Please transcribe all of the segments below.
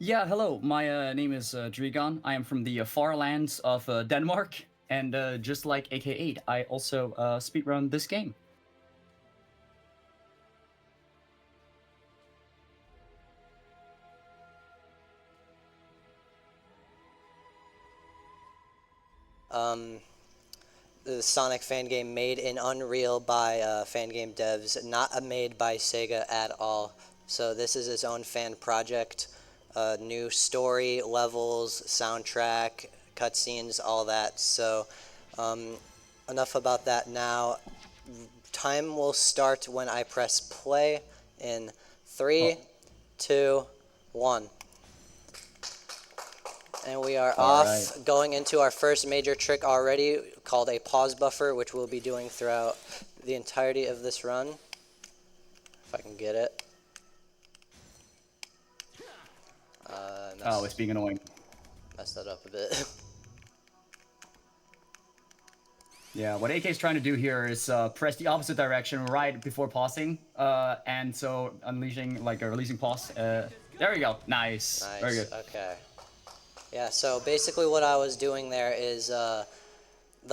Yeah, hello. My name is Drigon. I am from the far lands of Denmark, and just like AK8, I also speedrun this game. Um, the Sonic fan game made in Unreal by fan game devs, not made by Sega at all. So this is its own fan project. New story, levels, soundtrack, cutscenes, all that. So um, enough about that now. Time will start when I press play in Oh, three, two, one. And we are all right. off, going into our first major trick already, called a pause buffer, which we'll be doing throughout the entirety of this run. If I can get it. Oh, it's being annoying. Messed that up a bit. Yeah, what AK is trying to do here is press the opposite direction right before pausing, and so unleashing like a releasing pause. There we go. Nice. Very Nice, good. okay. Yeah, so basically what I was doing there is the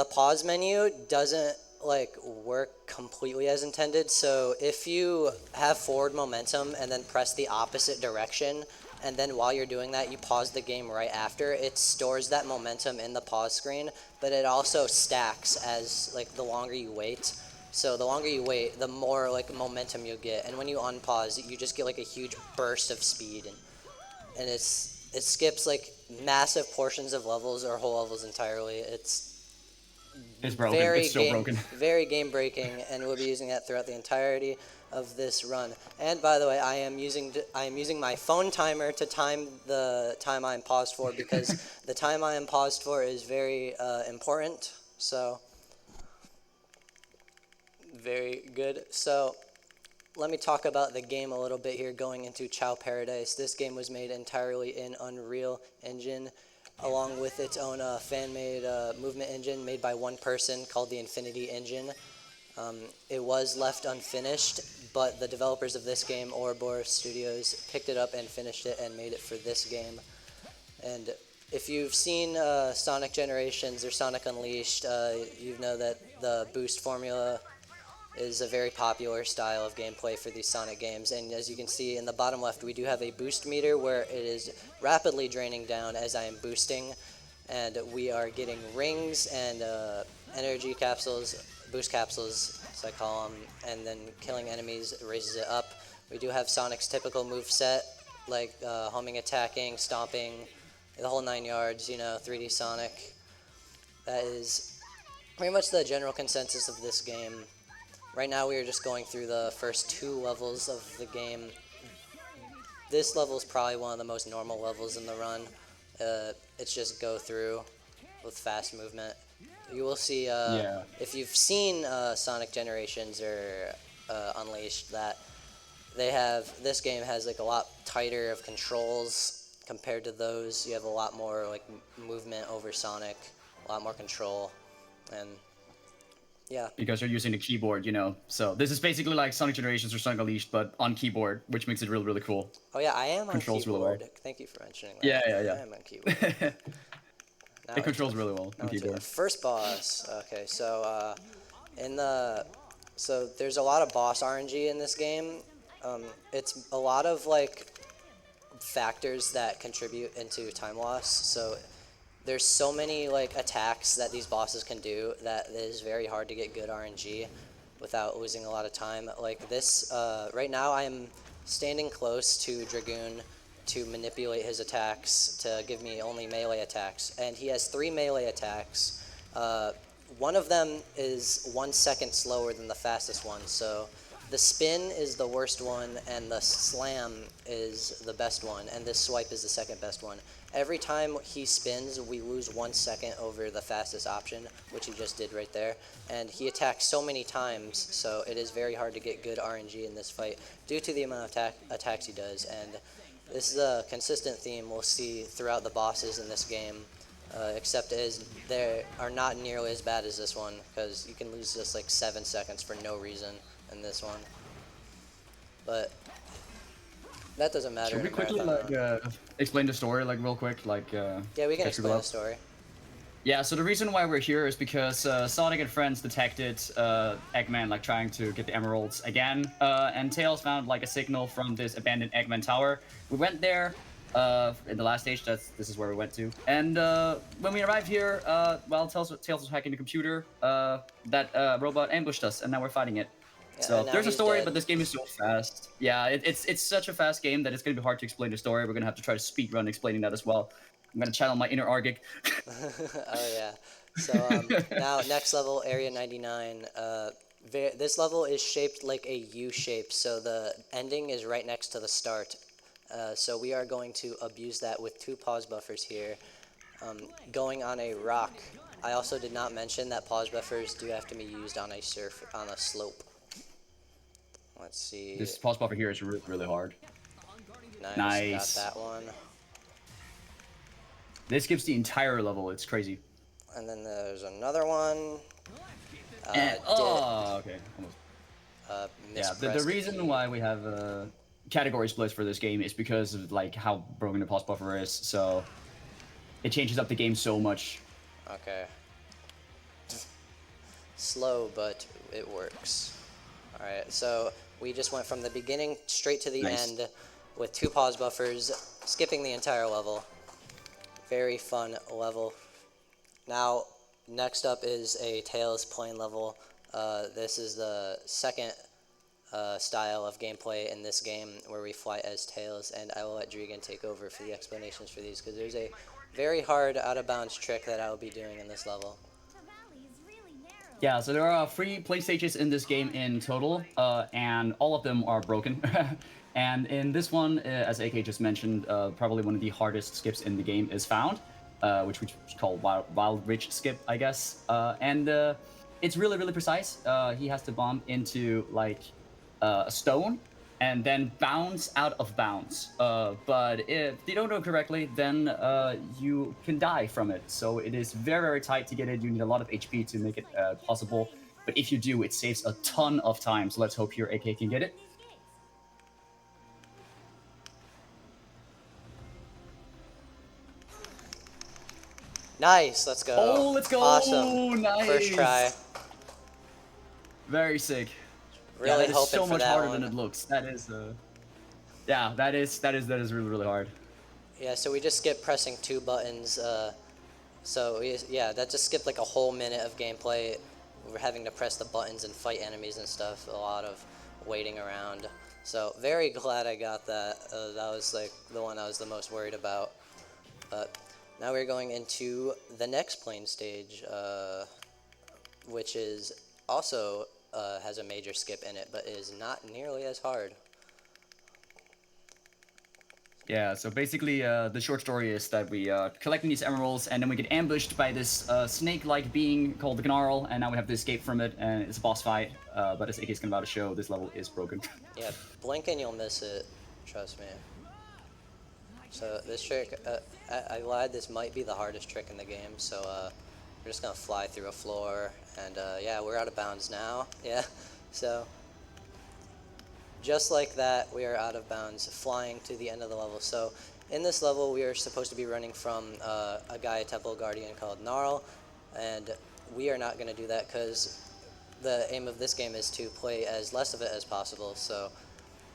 pause menu doesn't like work completely as intended. So if you have forward momentum and then press the opposite direction, and then while you're doing that you pause the game right after, it stores that momentum in the pause screen, but it also stacks as like the longer you wait. So the longer you wait, the more like momentum you'll get, and when you unpause you just get like a huge burst of speed, and it skips like massive portions of levels or whole levels entirely. It's It's broken. It's so broken. very game breaking, and we'll be using that throughout the entirety of this run. And by the way, I am using my phone timer to time the time I'm paused for, because the time I am paused for is very important. So very good. So let me talk about the game a little bit here going into Chow Paradise. This game was made entirely in Unreal Engine, along with its own fan-made movement engine made by one person called the Infinity Engine. It was left unfinished, but the developers of this game, Ouroboros Studios, picked it up and finished it and made it for this game. And if you've seen Sonic Generations or Sonic Unleashed, you know that the boost formula is a very popular style of gameplay for these Sonic games. And as you can see in the bottom left, we do have a boost meter where it is rapidly draining down as I am boosting. And we are getting rings and energy capsules, boost capsules, as I call them, and then killing enemies raises it up. We do have Sonic's typical move set, like homing, attacking, stomping, the whole 9 yards, 3D Sonic. That is pretty much the general consensus of this game. Right now we are just going through the first two levels of the game. This level is probably one of the most normal levels in the run. It's just go through with fast movement. You will see, Yeah. if you've seen Sonic Generations or Unleashed, that this game has like a lot tighter of controls compared to those. You have a lot more like movement over Sonic, a lot more control, and yeah. Because you're using the keyboard, So this is basically like Sonic Generations or Sonic Unleashed, but on keyboard, which makes it really, really cool. Oh yeah, I am on Controls really well. keyboard. Thank you for mentioning Yeah, that. yeah, I am on keyboard. yeah. Now It into controls really well on into the keyboard. first boss. Okay, so there's a lot of boss RNG in this game. It's a lot of like factors that contribute into time loss. So there's so many like attacks that these bosses can do that it is very hard to get good RNG without losing a lot of time. Like this, right now I am standing close to Dragoon to manipulate his attacks to give me only melee attacks, and he has 3 melee attacks. One of them is 1 second slower than the fastest one, so the spin is the worst one, and the slam is the best one, and this swipe is the second best one. Every time he spins, we lose 1 second over the fastest option, which he just did right there. And he attacks so many times, so it is very hard to get good RNG in this fight due to the amount of attacks he does. And this is a consistent theme we'll see throughout the bosses in this game, except as they are not nearly as bad as this one, because you can lose just like 7 seconds for no reason in this one. But that doesn't matter Should in we a quickly marathon like run. explain the story like real quick? Like Yeah, we can catch people explain the up? story. Yeah, so the reason why we're here is because Sonic and friends detected Eggman like trying to get the emeralds again, and Tails found like a signal from this abandoned Eggman tower. We went there in the last stage. This is where we went to, and when we arrived here, well, Tails was hacking the computer. That robot ambushed us, and now we're fighting it. Yeah, and So now there's a he's story, dead. but this game is so fast. Yeah, it's such a fast game that it's gonna be hard to explain the story. We're gonna have to try to speedrun explaining that as well. I'm gonna channel my inner Argic. Oh yeah. So now next level, Area 99. This level is shaped like a U shape, so the ending is right next to the start. So we are going to abuse that with 2 pause buffers here. Going on a rock. I also did not mention that pause buffers do have to be used on a slope. Let's see. This pause buffer here is really, really hard. Nice, got Nice. that one. This gives the entire level. It's crazy. And then there's another one. Okay. Almost. Yeah, the Mispressed reason key. why we have category splits for this game is because of like how broken the pause buffer is. So it changes up the game so much. Okay. Slow, but it works. Alright, so we just went from the beginning straight to the Nice. end with 2 pause buffers, skipping the entire level. Very fun level. Now, next up is a Tails plane level. This is the second style of gameplay in this game where we fly as Tails, and I will let Drigan take over for the explanations for these, because there's a very hard out-of-bounds trick that I will be doing in this level. Yeah, so there are 3 play stages in this game in total, and all of them are broken. And in this one, as AK just mentioned, probably one of the hardest skips in the game is found, which we call Wild Ridge skip, I guess. And it's really, really precise. He has to bomb into like a stone and then bounce out of bounds. But if you don't know correctly, then you can die from it. So it is very, very tight to get it. You need a lot of HP to make it possible. But if you do, it saves a ton of time. So let's hope here AK can get it. Nice, let's go. Oh, let's go. Awesome. Nice. First try. Very sick. Really yeah, that is hoping so for much that harder one. than it looks. That is yeah, that is really, really hard. Yeah, so we just skipped pressing 2 buttons. Yeah, that just skipped like a whole minute of gameplay. We're having to press the buttons and fight enemies and stuff. A lot of waiting around. So very glad I got that. That was like the one I was the most worried about. But now we're going into the next plane stage, which is also has a major skip in it, but is not nearly as hard. Yeah, so basically the short story is that we collecting these emeralds, and then we get ambushed by this snake-like being called the Gnarl, and now we have to escape from it, and it's a boss fight. But as AK's about to show, this level is broken. Yeah, blink and you'll miss it. Trust me. So this trick, I lied, this might be the hardest trick in the game, so we're just going to fly through a floor, and yeah, we're out of bounds now. Yeah, so just like that, we are out of bounds, flying to the end of the level. So in this level, we are supposed to be running from a Gaia Temple Guardian called Gnarl, and we are not going to do that because the aim of this game is to play as less of it as possible. So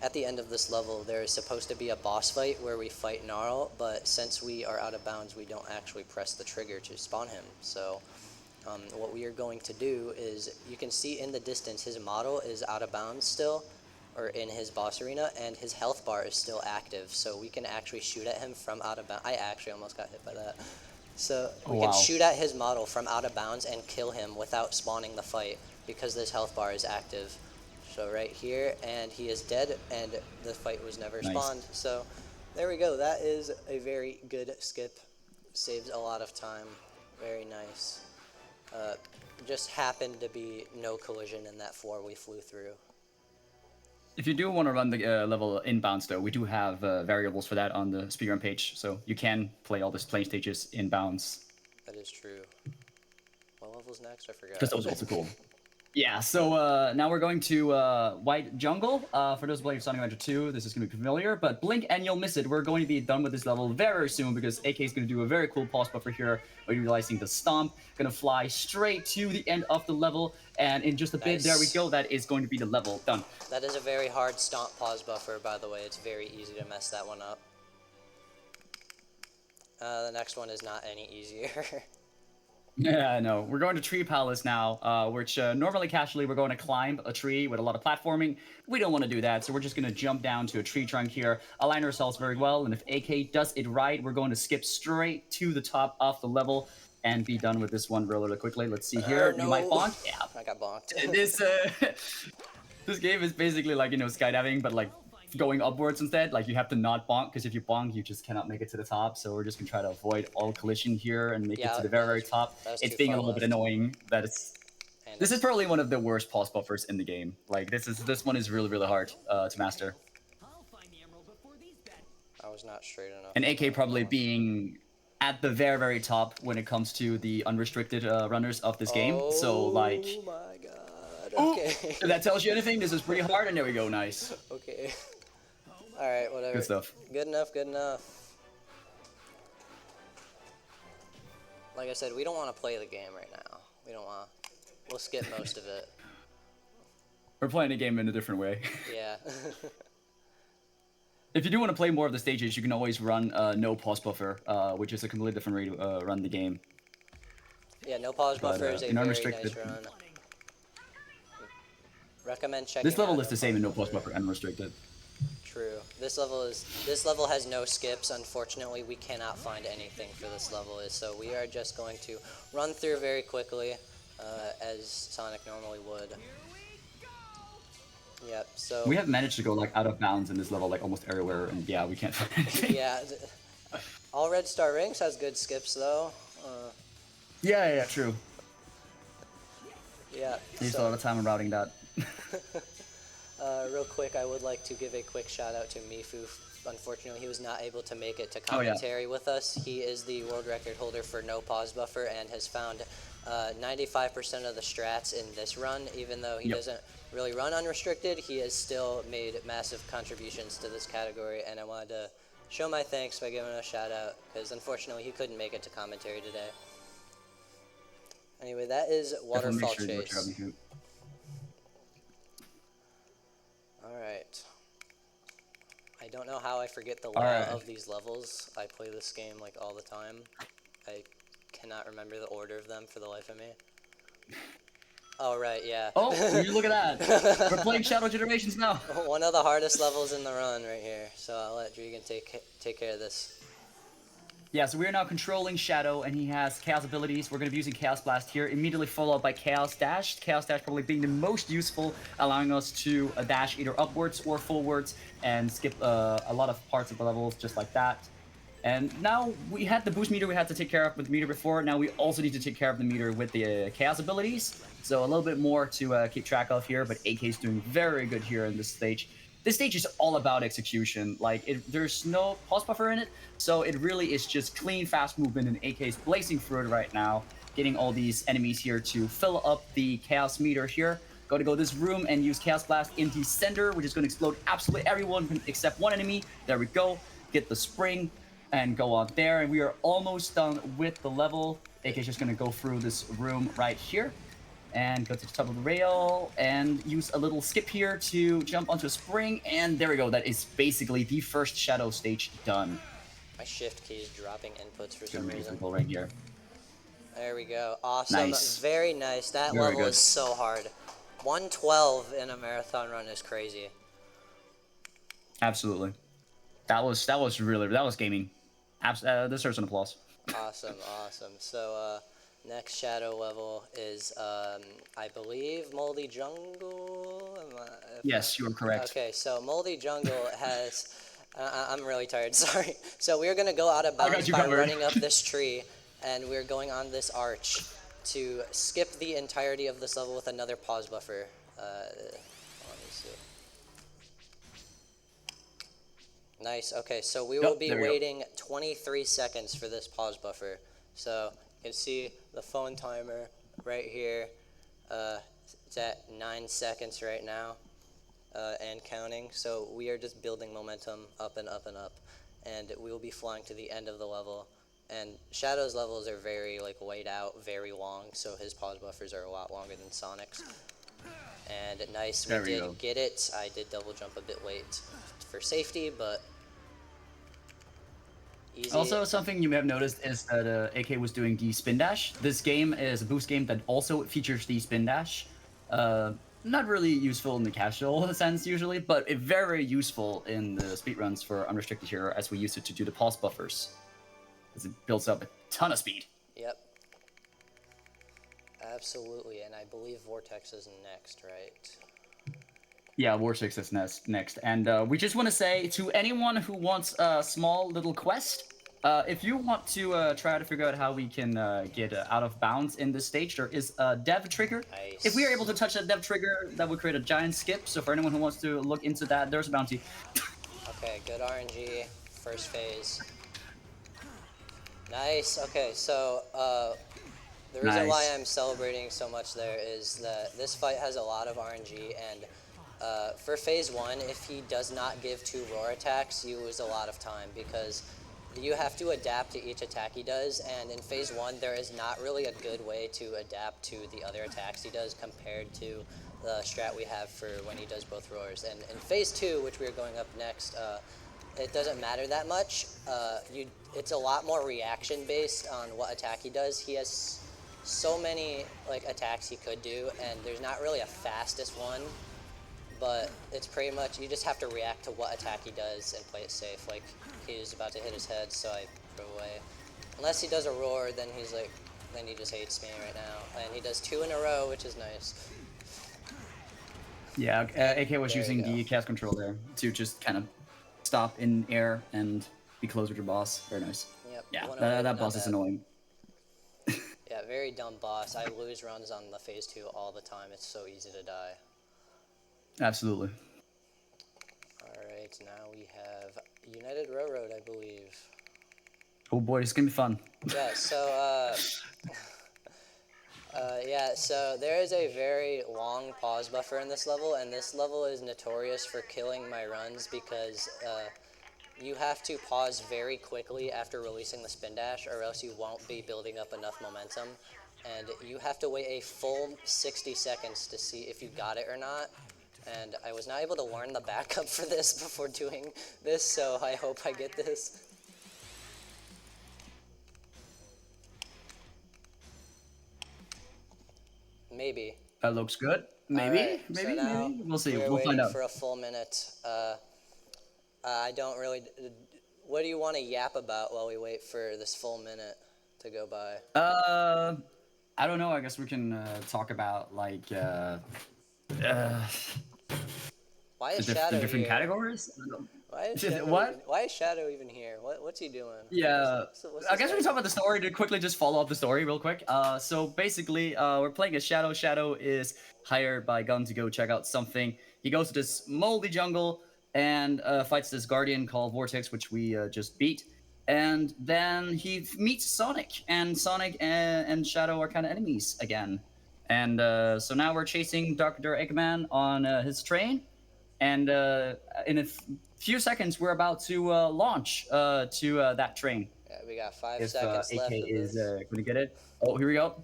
at the end of this level, there is supposed to be a boss fight where we fight Gnarl, but since we are out of bounds, we don't actually press the trigger to spawn him. So what we are going to do is, you can see in the distance his model is out of bounds still, or in his boss arena, and his health bar is still active, so we can actually shoot at him from out of bounds. I actually almost got hit by that. So we can shoot at his model from out of bounds and kill him without spawning the fight, because this health bar is active. So right here, and he is dead, and the fight was never spawned. So there we go. That is a very good skip. Saves a lot of time. Very nice. Just happened to be no collision in that floor we flew through. If you do want to run the level inbounds, though, we do have variables for that on the speedrun page, so you can play all these plane stages inbounds. That is true. What level's next? I forgot. Because that was also cool. Yeah, so now we're going to White Jungle. For those playing Sonic Adventure 2, this is going to be familiar, but blink and you'll miss it. We're going to be done with this level very soon because AK is going to do a very cool pause buffer here by utilizing the Stomp. Going to fly straight to the end of the level, and in just a bit, there we Nice. go. That is going to be the level done. That is a very hard stomp pause buffer, by the way. It's very easy to mess that one up. The next one is not any easier. Yeah, I know. We're going to Tree Palace now, which normally casually we're going to climb a tree with a lot of platforming. We don't want to do that, so we're just going to jump down to a tree trunk here, align ourselves very well, and if AK does it right, we're going to skip straight to the top of the level and be done with this one really quickly. Let's see here. You might No. bonk. Yeah. I got bonked. This this game is basically like, you know, skydiving, but like going upwards instead. Like you have to not bonk, because if you bonk, you just cannot make it to the top. So we're just gonna try to avoid all collision here and make it Yeah, to the very top. that was It's too being a far little bit left. annoying that it's. And This is probably one of the worst pause buffers in the game. Like this one is really hard to master. I was not straight enough. And AK probably being at the very top when it comes to the unrestricted runners of this game. So like, Oh my god. Okay. if that tells you anything, this is pretty hard. And there we go, nice, Okay. Alright, whatever. good stuff. Good enough, good enough. Like I said, we don't want to play the game right now. We don't want to. We'll skip most of it. We're playing the game in a different way. Yeah. If you do want to play more of the stages, you can always run no pause buffer, which is a completely different way to run the game. Yeah, no pause But, buffer is a in very Unrestricted- nice run. Recommend checking This level out is the no same in no pause pause buffer unrestricted. True. This level has no skips. Unfortunately, we cannot find anything for this level, so we are just going to run through very quickly, as Sonic normally would. Yep. So We have managed to go like out of bounds in this level like almost everywhere, and yeah, we can't find anything. yeah, all Red Star Rings has good skips though. Yeah, true. Yeah. Used a So, lot of time in routing that. real quick, I would like to give a quick shout out to Mifu. Unfortunately, he was not able to make it to Oh, yeah. commentary with us. He is the world record holder for no pause buffer and has found 95% of the strats in this run. Even though he Yep. doesn't really run unrestricted, he has still made massive contributions to this category, and I wanted to show my thanks by giving him a shout out, because unfortunately he couldn't make it to commentary today. Anyway, that is Definitely Waterfall make sure you watch Chase. out and shoot. Alright. I don't know how I forget the All layout right. of these levels. I play this game like all the time. I cannot remember the order of them for the life of me. Oh, right, yeah. Oh, will you look at that? We're playing Shadow Generations now. One of the hardest levels in the run right here. So I'll let Dregan take care of this. Yeah, so we're now controlling Shadow, and he has Chaos abilities. We're going to be using Chaos Blast here, immediately followed by Chaos Dash. Chaos Dash probably being the most useful, allowing us to dash either upwards or forwards and skip a lot of parts of the levels just like that. And now we had the boost meter we had to take care of with the meter before. Now we also need to take care of the meter with the Chaos abilities. So a little bit more to keep track of here, but AK is doing very good here in this stage. This stage is all about execution. Like, there's no pause buffer in it, so it really is just clean, fast movement, and AK is blazing through it right now, getting all these enemies here to fill up the Chaos meter here. Going to go this room and use Chaos Blast in the center, which is going to explode absolutely everyone except one enemy. There we go. Get the spring and go on there, and we are almost done with the level. AK is just going to go through this room right here and go to the top of the rail and use a little skip here to jump onto a spring, and there we go. That is basically the first Shadow stage done. My shift key is dropping inputs for Gonna some make reason. it go right here. There we go. Awesome. Nice. Very nice. That Very level good. is so hard. 112 in a marathon run is crazy. Absolutely. That was gaming. Deserves an applause. Awesome, awesome. So, next shadow level is, I believe, Moldy Jungle? Yes, you are correct. Okay, so Moldy Jungle has... I'm really tired, sorry. So we're going to go out of bounds you by covered. running up this tree, and we're going on this arch to skip the entirety of this level with another pause buffer. Let me see. Nice. Okay, so we will be there we go. waiting 23 seconds for this pause buffer. So you can see the phone timer right here. It's at 9 seconds right now, and counting. So we are just building momentum up and up and up, and we will be flying to the end of the level. And Shadow's levels are very like laid out, very long, so his pause buffers are a lot longer than Sonic's. And nice, we There we did go. get it. I did double jump a bit late for safety, but easy. Also, something you may have noticed is that AK was doing the spin dash. This game is a boost game that also features the spin dash. Not really useful in the casual sense usually, but very useful in the speedruns for Unrestricted here, as we use it to do the pause buffers, as it builds up a ton of speed. Yep. Absolutely, and I believe Vortex is next, right? Yeah, War 6 is next. And we just want to say to anyone who wants a small little quest, if you want to try to figure out how we can get out of bounds in this stage, there is a dev trigger. Nice. If we are able to touch that dev trigger, that would create a giant skip. So for anyone who wants to look into that, there's a bounty. Okay, good RNG, first phase. Nice, okay, so the reason why I'm celebrating so much there is that this fight has a lot of RNG, and for phase 1, if he does not give 2 roar attacks, you lose a lot of time, because you have to adapt to each attack he does, and in phase 1 there is not really a good way to adapt to the other attacks he does compared to the strat we have for when he does both roars. And in phase 2, which we are going up next, it doesn't matter that much. It's a lot more reaction based on what attack he does. He has so many like attacks he could do, and there's not really a fastest one, but it's pretty much you just have to react to what attack he does and play it safe. Like he's about to hit his head, so I throw away. Unless he does a roar, then then he just hates me right now. And he does 2 in a row, which is nice. Yeah, AK was using the cast control there to just kind of stop in air and be closer to boss. Very nice. Yep. Yeah, that boss is annoying. Yeah, very dumb boss. I lose runs on the phase 2 all the time. It's so easy to die. Absolutely. Alright, now we have United Railroad, I believe. Oh boy, it's gonna be fun. Yeah, so, so there is a very long pause buffer in this level, and this level is notorious for killing my runs because you have to pause very quickly after releasing the spin dash, or else you won't be building up enough momentum. And you have to wait a full 60 seconds to see if you got it or not. And I was not able to learn the backup for this before doing this, so I hope I get this. Maybe. That looks good. Maybe, Right, maybe, so now maybe. We'll see. We're We'll waiting find out. for a full minute. I don't really. What do you want to yap about while we wait for this full minute to go by? I don't know. I guess we can talk about like Why is the Shadow different here? categories. Why is Shadow What? why is Shadow even here? What's he doing? Yeah, What's I this guess we guy can talk about the story to quickly just follow up the story real quick. So basically, we're playing as Shadow. Shadow is hired by Gun to go check out something. He goes to this moldy jungle and fights this guardian called Vortex, which we just beat. And then he meets Sonic, and Sonic and Shadow are kind of enemies again. And so now we're chasing Dr. Eggman on his train. And in a few seconds, we're about to launch to that train. Yeah, we got 5 If seconds AK left of is this. going to get it. Oh, here we go.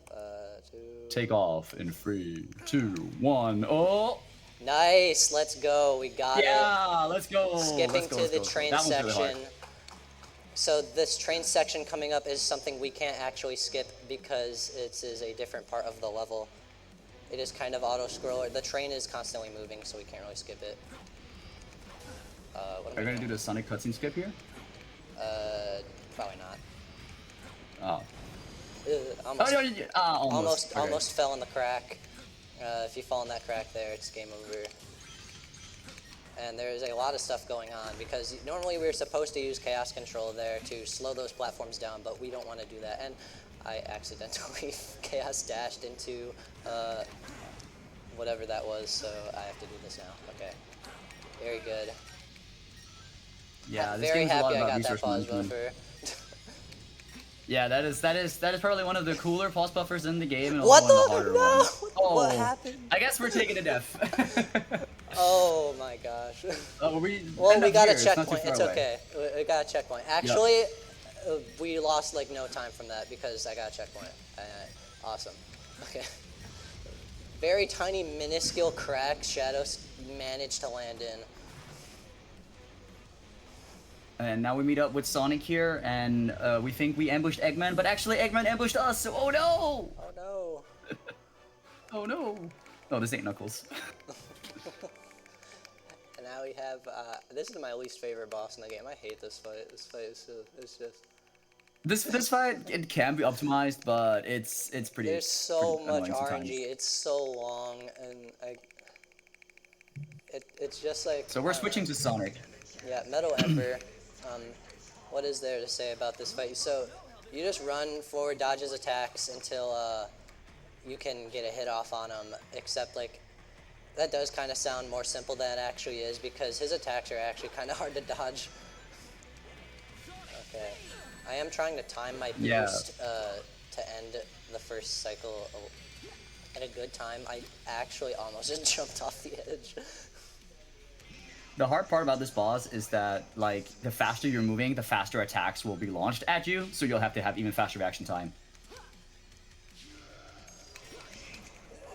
2. Take off in 3, 2, 1. Oh! Nice, let's go. We got it. Yeah, let's go. Skipping to the train That one's really hard. section. So this train section coming up is something we can't actually skip because it is a different part of the level. It is kind of auto-scroller. The train is constantly moving, so we can't really skip it. Are you going to do the Sonic cutscene skip here? Probably not. Oh. Almost Okay. almost fell in the crack. If you fall in that crack there, it's game over. And there's a lot of stuff going on because normally we're supposed to use chaos control there to slow those platforms down, but we don't want to do that. And I accidentally chaos dashed into whatever that was, so I have to do this now. Okay, very good. Yeah, I'm this very game's a lot happy I about got that resource pause management. buffer. Yeah, that is probably one of the cooler pause buffers in the game, and What also one of the the? harder No! ones. What Oh, happened? I guess we're taking a death. Oh my gosh. We Well, end we up got a here. It's not too checkpoint. far It's away. okay. We got a checkpoint. Yep. Actually, we lost like no time from that because I got a checkpoint. Awesome. Okay. Very tiny, minuscule crack Shadows managed to land in. And now we meet up with Sonic here, and we think we ambushed Eggman, but actually Eggman ambushed us. So, oh no! Oh no. Oh no! Oh, this ain't Knuckles. And now we have. This is my least favorite boss in the game. I hate this fight. This fight is it's just. This fight, it can be optimized, but it's pretty. There's so pretty much annoying sometimes. RNG. It's so long, and it's just like. So we're switching to Sonic. Yeah, Metal Ember. What is there to say about this fight? So, you just run forward, dodges attacks until you can get a hit off on him. Except like, that does kind of sound more simple than it actually is because his attacks are actually kind of hard to dodge. Okay, I am trying to time my boost to end the first cycle at a good time. I actually almost just jumped off the edge. The hard part about this boss is that, like, the faster you're moving, the faster attacks will be launched at you, so you'll have to have even faster reaction time.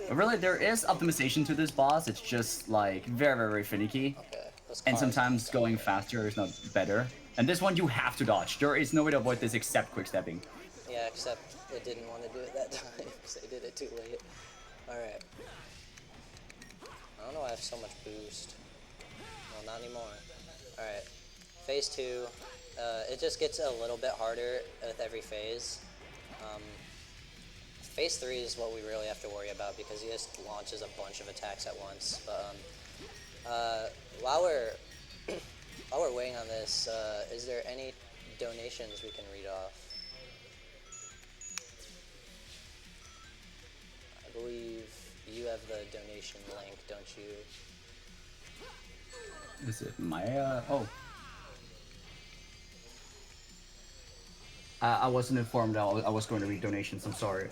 But really, there is optimization to this boss. It's just, like, very, very finicky. Okay, And sometimes going faster is not better. And this one, you have to dodge. There is no way to avoid this except quick stepping. Yeah, except it didn't want to do it that time because I did it too late. Alright. I don't know why I have so much boost. Well, not anymore. Alright. Phase 2. It just gets a little bit harder with every phase. Phase 3 is what we really have to worry about because he just launches a bunch of attacks at once. But while we're waiting on this, is there any donations we can read off? I believe you have the donation link, don't you? Is it my, oh. I wasn't informed I was going to read donations, I'm sorry.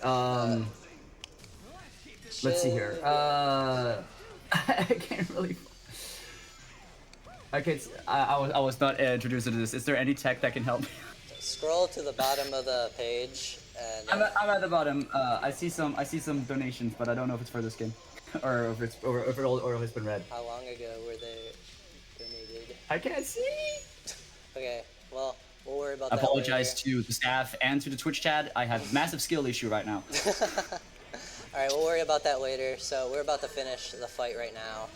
Let's see here. I can't really... I was not introduced to this. Is there any tech that can help me? Scroll to the bottom of the page and... I'm at the bottom. I see some donations, but I don't know if it's for this game. or if it's been read. How long ago were they donated? I can't see! Okay, well, we'll worry about that later. Apologize to the staff and to the Twitch chat. I have massive skill issue right now. Alright, we'll worry about that later. So we're about to finish the fight right now.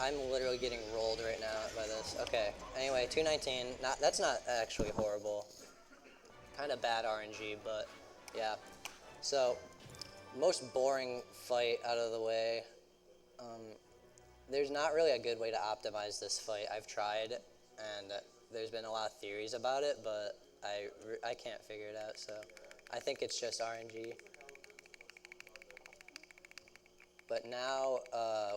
I'm literally getting rolled right now by this. Okay, anyway, 219. That's not actually horrible. Kind of bad RNG, but yeah. So, most boring fight out of the way. There's not really a good way to optimize this fight. I've tried, and there's been a lot of theories about it, but I can't figure it out, so I think it's just RNG. But now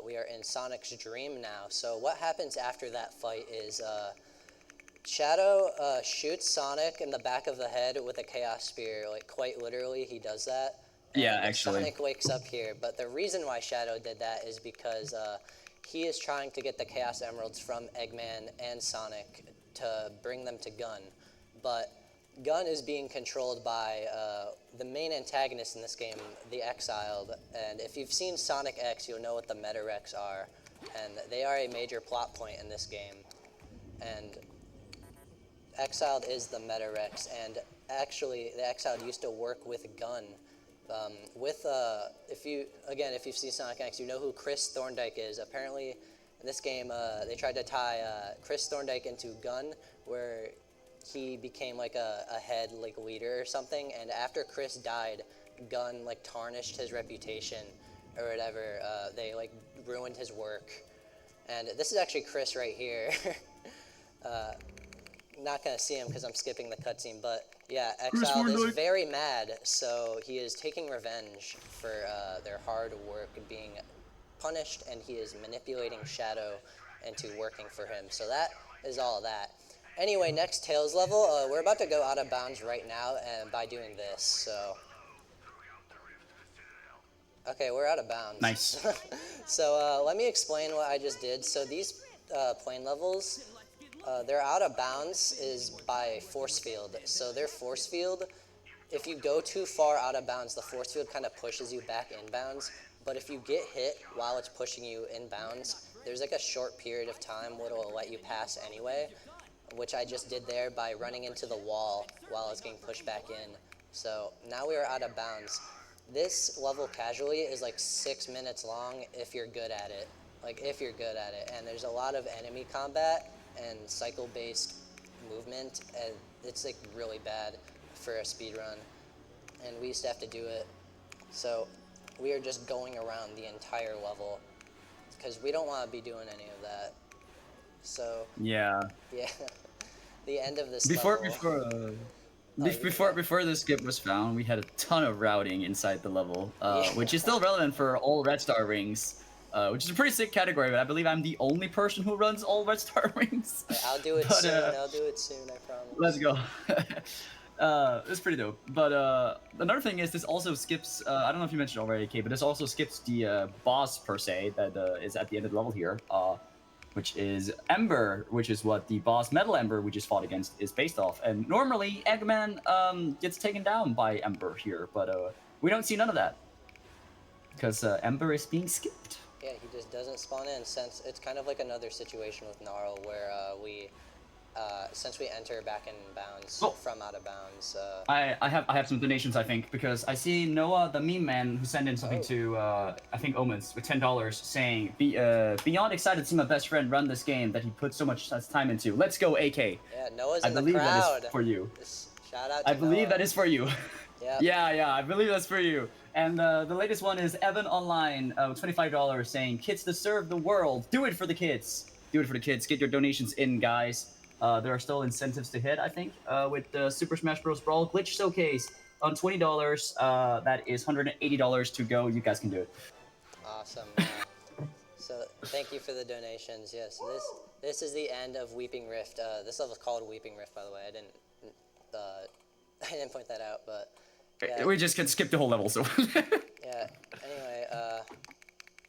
we are in Sonic's dream now. So what happens after that fight is Shadow shoots Sonic in the back of the head with a Chaos Spear. Like, quite literally, he does that. Yeah, And actually. Sonic wakes up here. But the reason why Shadow did that is because he is trying to get the Chaos Emeralds from Eggman and Sonic to bring them to Gun. But Gun is being controlled by the main antagonist in this game, the Exiled. And if you've seen Sonic X, you'll know what the Meta-Wrecks are. And they are a major plot point in this game. And Exiled is the Meta-Wrecks. And actually, the Exiled used to work with Gun. If you've seen Sonic X, you know who Chris Thorndike is. Apparently, in this game, they tried to tie Chris Thorndike into Gun, where he became like a head like leader or something. And after Chris died, Gun like tarnished his reputation or whatever. They like ruined his work. And this is actually Chris right here. Not gonna see him because I'm skipping the cutscene, but yeah, Exiled is very mad, so he is taking revenge for their hard work being punished, and he is manipulating Shadow into working for him. So that is all of that. Anyway, next Tails level, we're about to go out of bounds right now, and by doing this, so Okay, we're out of bounds. Nice. So let me explain what I just did. So these plane levels, their out of bounds is by force field. So their force field, if you go too far out of bounds, the force field kind of pushes you back inbounds. But if you get hit while it's pushing you inbounds, there's like a short period of time where it'll let you pass anyway, which I just did there by running into the wall while I was getting pushed back in. So now we are out of bounds. This level casually is like 6 minutes long if you're good at it. Like if you're good at it. And there's a lot of enemy combat and cycle-based movement, and it's like really bad for a speed run. And we used to have to do it. So we are just going around the entire level because we don't want to be doing any of that. So Yeah. yeah, the end of this Before level. before the skip was found, we had a ton of routing inside the level, Yeah. which is still relevant for all red star rings, which is a pretty sick category. But I believe I'm the only person who runs all red star rings. I'll do it But, soon. I'll do it soon. I promise. Let's go. It's pretty dope. But another thing is this also skips. I don't know if you mentioned already, Kay, but this also skips the boss per se that is at the end of the level here. Which is Ember, which is what the boss Metal Ember we just fought against is based off. And normally Eggman gets taken down by Ember here, but we don't see none of that because Ember is being skipped. Yeah, he just doesn't spawn in. Since it's kind of like another situation with Gnarl where since we enter back in bounds from out of bounds. I have some donations, I think, because I see Noah, the meme man, who sent in something to I think Omens with $10 saying, beyond excited to see my best friend run this game that he put so much time into. Let's go, AK. Yeah, Noah's in the crowd. I believe that is for you. Shout out to I believe Noah. that is for you. Yep. Yeah, I believe that's for you. And the latest one is Evan Online, $25 saying, kids deserve the world. Do it for the kids. Do it for the kids. Get your donations in, guys. There are still incentives to hit, I think, with the Super Smash Bros. Brawl Glitch Showcase on $20. That is $180 to go. You guys can do it. Awesome. So thank you for the donations. Yes, this is the end of Weeping Rift. This level is called Weeping Rift, by the way. I didn't point that out, but yeah. We just can skip the whole level, so. Yeah. Anyway,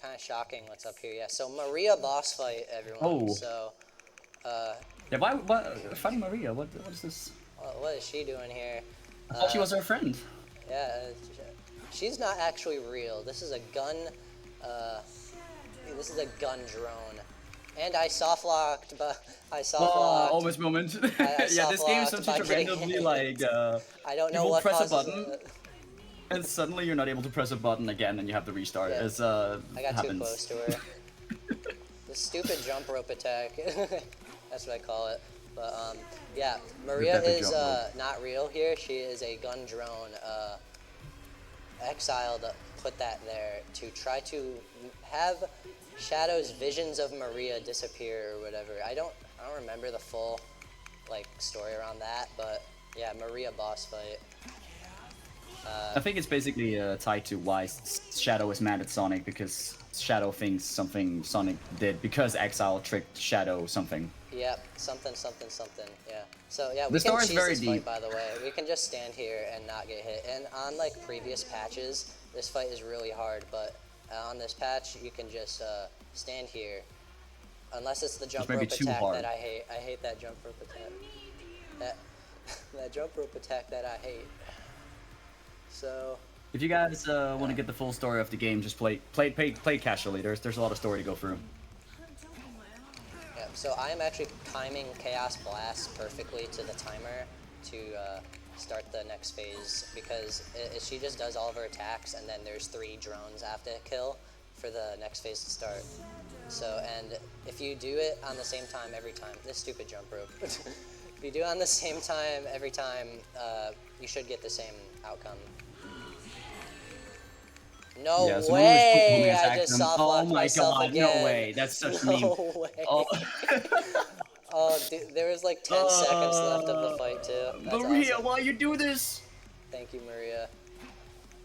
kind of shocking what's up here. Yeah. So Maria boss fight, everyone. Oh. So. Yeah, why fighting Maria? What is this? What is she doing here? I thought she was our friend. Yeah, she's not actually real. This is a gun. This is a gun drone, and I soft locked, but I soft locked. Almost moment. Yeah, this game is such a randomly like. I don't know you will what press a causes button, it. and suddenly you're not able to press a button again, and you have to restart. Yeah. It's I got happens. too close to her. The stupid jump rope attack. That's what I call it. But yeah, Maria is not real here. She is a gun drone. Exiled put that there to try to have Shadow's visions of Maria disappear or whatever. I don't remember the full like story around that, but yeah, Maria boss fight. I think it's basically tied to why Shadow is mad at Sonic, because Shadow thinks something Sonic did because Exile tricked Shadow something. Yep, something. Yeah. So yeah, we The can story is cheese very this deep. fight, by the way. We can just stand here and not get hit. And on like previous patches, this fight is really hard. But on this patch, you can just stand here, unless it's the jump may be rope too attack hard. that I hate. I hate that jump rope attack. That jump rope attack that I hate. So. If you guys want to get the full story of the game, just play casually. There's a lot of story to go through. Yeah, so I am actually timing Chaos Blast perfectly to the timer to start the next phase, because she just does all of her attacks, and then there's 3 drones I have to kill for the next phase to start. So, and if you do it on the same time every time, this stupid jump rope. If you do it on the same time every time, you should get the same outcome. No way! I just soft locked myself again. No way! That's such no meme. way. Oh. Oh, dude, there was like 10 seconds left of the fight too. That's Maria, awesome. why you do this? Thank you, Maria.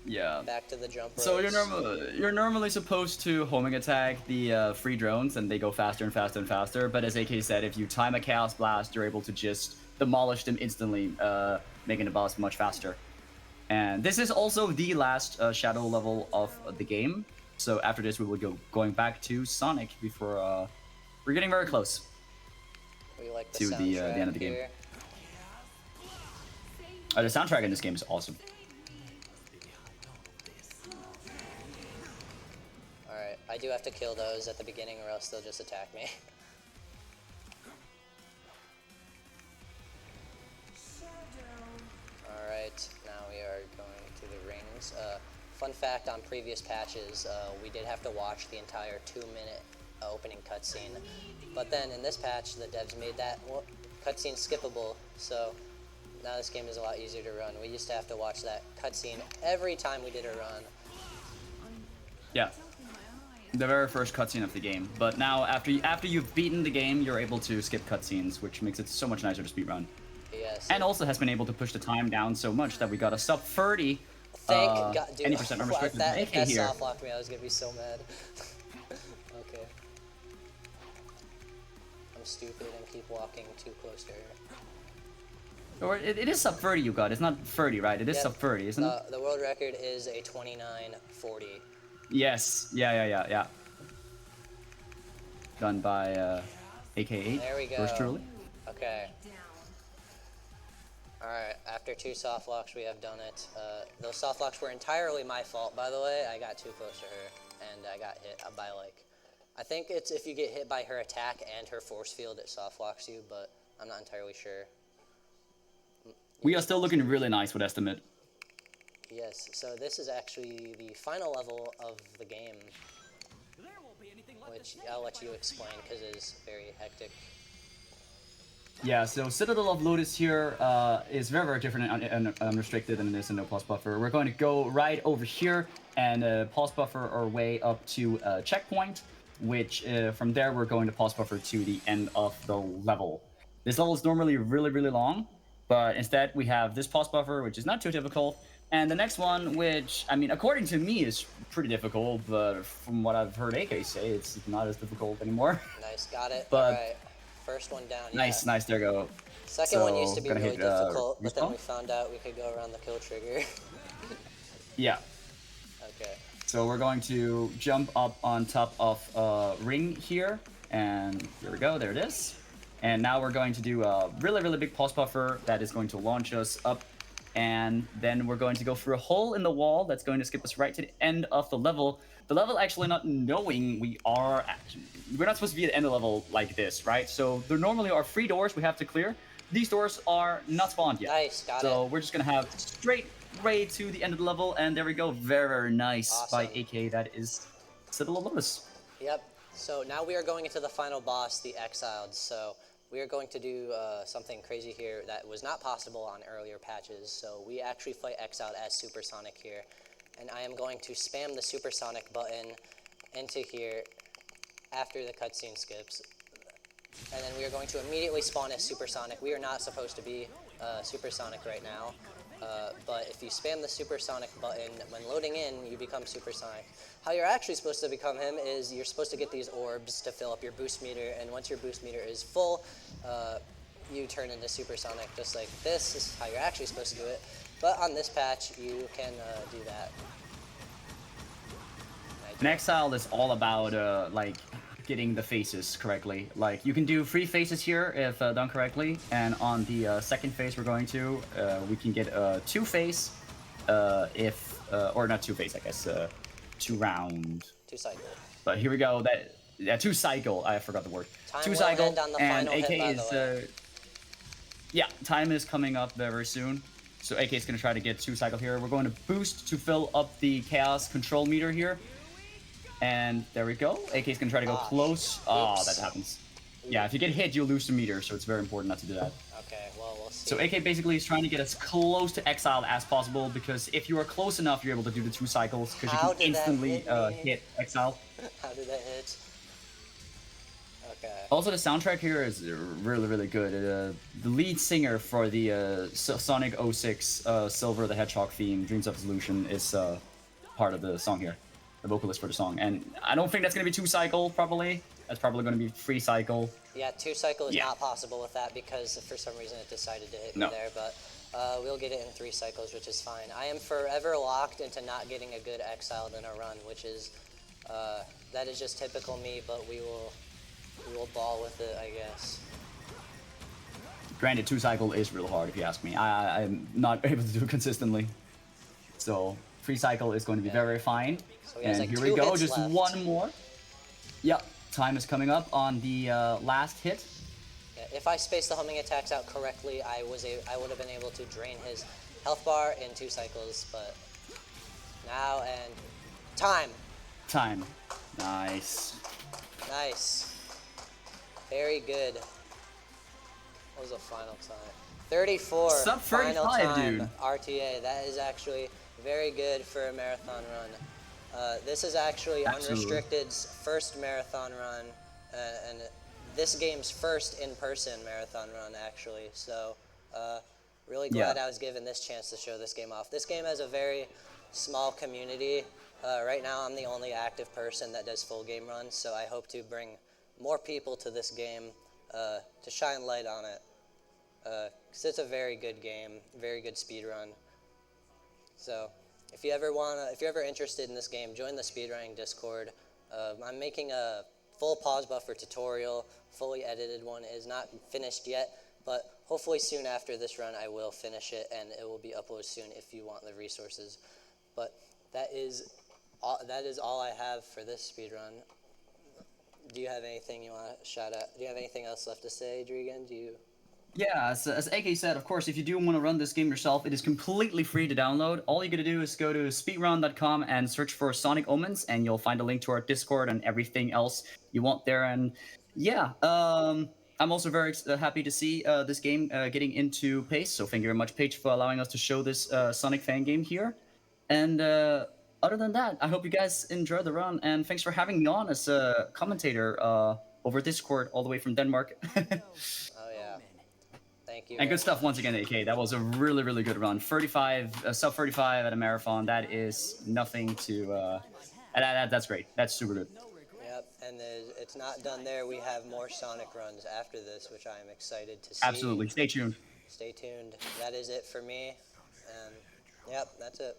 Yeah. Back to the jump ropes. So you're normally supposed to homing attack the free drones, and they go faster and faster and faster. But as AK said, if you time a Chaos Blast, you're able to just demolish them instantly, making the boss much faster. And this is also the last shadow level of the game. So after this, we will go going back to Sonic before we're getting very close We like the to the end of the game. here. The soundtrack in this game is awesome. Alright, I do have to kill those at the beginning or else they'll just attack me. Alright, now we are going to the rings. Fun fact, on previous patches, we did have to watch the entire 2-minute opening cutscene. But then in this patch, the devs made that cutscene skippable, so now this game is a lot easier to run. We used to have to watch that cutscene every time we did a run. Yeah, the very first cutscene of the game. But now, after you've beaten the game, you're able to skip cutscenes, which makes it so much nicer to speedrun. Yes. And also has been able to push the time down so much that we got a sub 30. Thank God, dude. 80% unrestricted. That AK here. soft locked me, I was gonna be so mad. Okay. I'm stupid and keep walking too close to her. Or it is sub 30 you got. It's not 30, right? It is sub 30, isn't it? The world record is a 29:40. Yes. Yeah. Done by AKA. There we go. Yours truly. Okay. Alright, after 2 soft locks, we have done it. Those soft locks were entirely my fault, by the way. I got too close to her, and I got hit by, like... I think it's if you get hit by her attack and her force field, it soft locks you, but I'm not entirely sure. We are still looking really nice with Estimate. Yes, so this is actually the final level of the game, which I'll let you explain because it is very hectic. Yeah, so Citadel of Lotus here is very, very different and unrestricted than it is in No Pause Buffer. We're going to go right over here and pause buffer our way up to checkpoint, which from there we're going to pause buffer to the end of the level. This level is normally really, really long, but instead we have this pause buffer, which is not too difficult, and the next one, which, I mean, according to me, is pretty difficult, but from what I've heard AK say, it's not as difficult anymore. Nice, got it. But alright, first one down. Nice, yeah. nice, there you go. Second one used to be gonna really hit, difficult, but then respawn? we found out we could go around the kill trigger. Yeah. Okay. So we're going to jump up on top of ring here, and here we go, there it is. And now we're going to do a really, really big pause buffer that is going to launch us up, and then we're going to go through a hole in the wall that's going to skip us right to the end of the level. The level actually not knowing we're not supposed to be at the end of the level like this, right? So there normally are 3 doors we have to clear. These doors are not spawned yet. Nice, got it. So we're just gonna have straight way to the end of the level, and there we go. Very, very nice Awesome. by AK. That is Citadel of Lotus. Yep. So now we are going into the final boss, the Exiled. So we are going to do something crazy here that was not possible on earlier patches. So we actually fight Exiled as Supersonic here. And I am going to spam the Supersonic button into here after the cutscene skips. And then we are going to immediately spawn as Supersonic. We are not supposed to be Supersonic right now. But if you spam the Supersonic button when loading in, you become Supersonic. How you're actually supposed to become him is you're supposed to get these orbs to fill up your boost meter, and once your boost meter is full, you turn into Supersonic, just like this. This is how you're actually supposed to do it. But on this patch, you can do that. An Exile is all about like getting the faces correctly. Like you can do 3 faces here if done correctly, and on the second phase we're going to, we can get a 2 phase if or not 2 phase, I guess 2 round. 2 cycle. But here we go. That 2 cycle. I forgot the word. Time 2 will cycle end on the and final AK hit, by is the way. yeah, time is coming up very soon. So AK is gonna try to get 2 cycle here. We're going to boost to fill up the chaos control meter here. And there we go. AK is gonna try to go close. Oh, that happens. Yeah, if you get hit, you lose the meter, so it's very important not to do that. Okay, well, we'll see. So AK basically is trying to get as close to Exile as possible, because if you are close enough, you're able to do the 2 cycles, because you How can did that instantly hit me? hit Exile. How did that hit? Okay. Also, the soundtrack here is really, really good. The lead singer for the Sonic 06 Silver the Hedgehog theme, Dreams of Solution, is part of the song here. The vocalist for the song. And I don't think that's going to be 2 cycle, probably. That's probably going to be 3 cycle. Yeah, 2 cycle is Yeah. not possible with that because for some reason it decided to hit me No. there. But We'll get it in 3 cycles, which is fine. I am forever locked into not getting a good exiled in a run, which is that is just typical me. But we will ball with it, I guess. Granted, 2 cycle is real hard if you ask me. I'm not able to do it consistently. So 3 cycle is going to be very fine. So he has And like here 2 we go, hits just left. one more. Yep, time is coming up on the last hit. Yeah, if I spaced the homing attacks out correctly, I would have been able to drain his health bar in 2 cycles. But now and time. Time. Nice. Nice. Very good. What was the final time? 34. Sub 35, final time, dude. RTA. That is actually very good for a marathon run. This is actually Absolutely. Unrestricted's first marathon run, and this game's first in-person marathon run, actually. So, really glad I was given this chance to show this game off. This game has a very small community. Right now, I'm the only active person that does full game runs, so I hope to bring more people to this game to shine light on it. Because it's a very good game, very good speed run. So, if you're ever interested in this game, join the speedrunning Discord. I'm making a full pause buffer tutorial, fully edited one. It is not finished yet, but hopefully soon after this run I will finish it, and it will be uploaded soon if you want the resources. But that is all I have for this speedrun. Do you have anything you want to shout out? Do you have anything else left to say, Drigan? Yeah, as AK said, of course, if you do want to run this game yourself, it is completely free to download. All you gotta do is go to speedrun.com and search for Sonic Omens, and you'll find a link to our Discord and everything else you want there. And yeah, I'm also very happy to see this game getting into Pace. So thank you very much, Paige, for allowing us to show this Sonic fan game here. And other than that, I hope you guys enjoy the run, and thanks for having me on as a commentator over Discord all the way from Denmark. Oh yeah. Thank you. And very good stuff much. once again, AK. That was a really, really good run. 35, sub 35 at a marathon. That is nothing to. That's great. That's super good. Yep, and it's not done there. We have more Sonic runs after this, which I am excited to see. Absolutely. Stay tuned. Stay tuned. That is it for me. And yep, that's it.